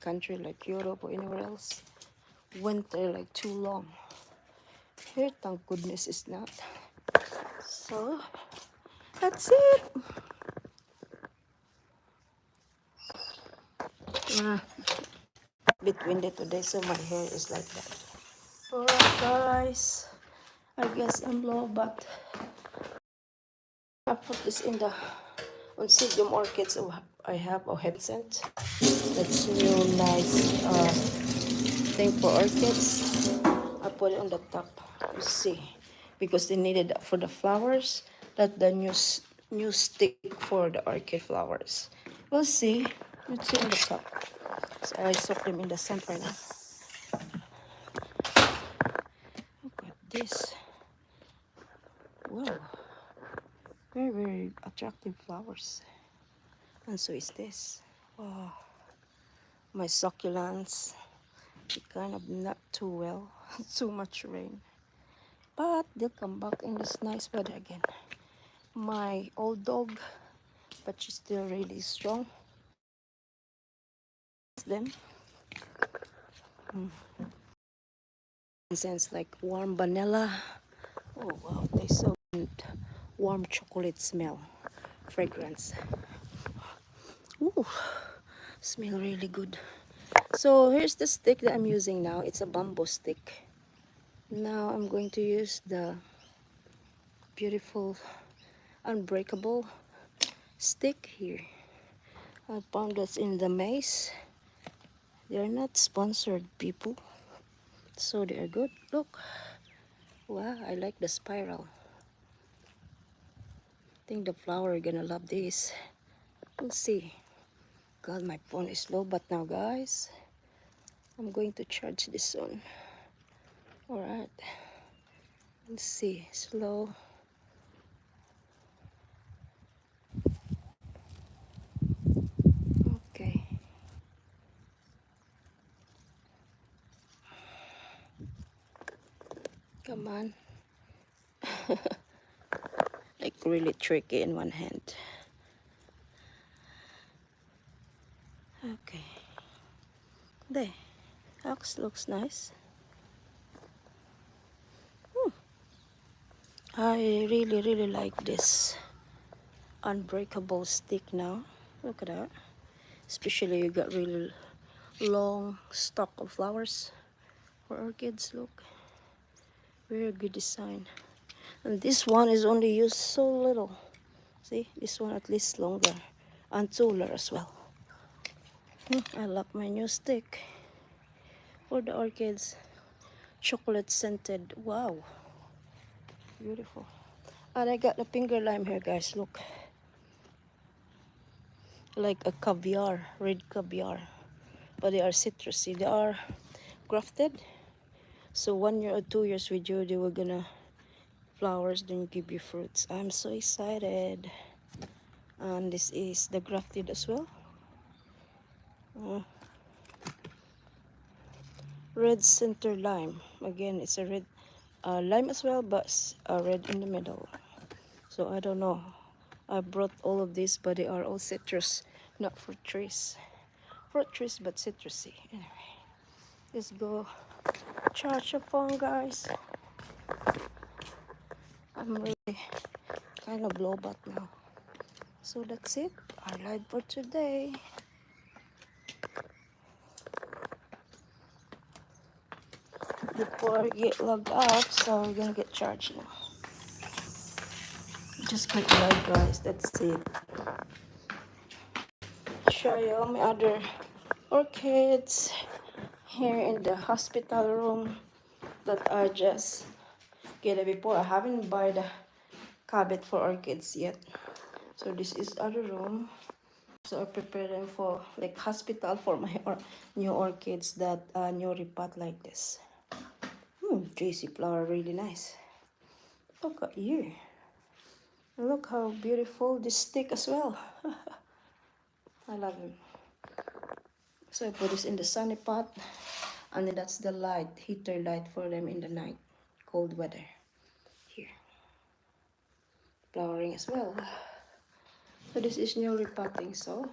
country like Europe or anywhere else, winter like too long. Here, thank goodness it's not. So that's it. Bit windy today, so my hair is like that. Alright, guys. I guess I'm low, but I put this in the Oncidium orchids I have or have sent. That's new nice thing for orchids. I put it on the top. You see, because they needed that for the flowers. That the new stick for the orchid flowers. We'll see. Let's see on the top. So I soak them in the sun for now. Look at this. Wow. Very, very attractive flowers. And so is this. Wow. My succulents, they kind of not too well. Too much rain. But they'll come back in this nice weather again. My old dog, but she's still really strong. Them. Scents like warm vanilla. Oh wow, they so good. Warm chocolate smell. Fragrance. Ooh, smell really good. So here's the stick that I'm using now. It's a bamboo stick. Now I'm going to use the beautiful unbreakable stick here. I found this in the maze. They're not sponsored, people, so they are good. Look, wow, I like the spiral. I think the flower are gonna love this. We'll see. God, my phone is low, but now guys, I'm going to charge this soon. All right, let's see. Slow. Okay. Come on. Like really tricky in one hand. Okay. There. Looks nice. I really like this unbreakable stick now. Look at that. Especially you got really long stalk of flowers for orchids. Look, very good design. And this one is only used so little. See, this one at least longer and taller as well. I love my new stick for the orchids. Chocolate scented. Wow, beautiful. And I got the finger lime here, guys. Look, like a caviar, red caviar, but they are citrusy. They are grafted, so 1 year or 2 years with you, they were gonna flowers, then give you fruits. I'm so excited. And this is the grafted as well. Red center lime. Again, it's a red lime as well, but red in the middle. So I don't know. I brought all of these, but they are all citrus, not fruit trees. Fruit trees, but citrusy. Anyway, let's go charge your phone, guys. I'm really kind of low bat now. So that's it. Our live for today. Before I get logged out, so we're gonna get charged now. Just quick live, guys. That's it. Show you all my other orchids here in the hospital room that I just get it before. I haven't buy the cabinet for orchids yet. So this is other room. So I prepare them for like hospital for my new orchids that new repot like this. Juicy flower, really nice. Look at you. Look how beautiful this stick as well. I love him. So I put this in the sunny pot, and then that's the light, heater light for them in the night, cold weather. Here, flowering as well. So this is new repotting. So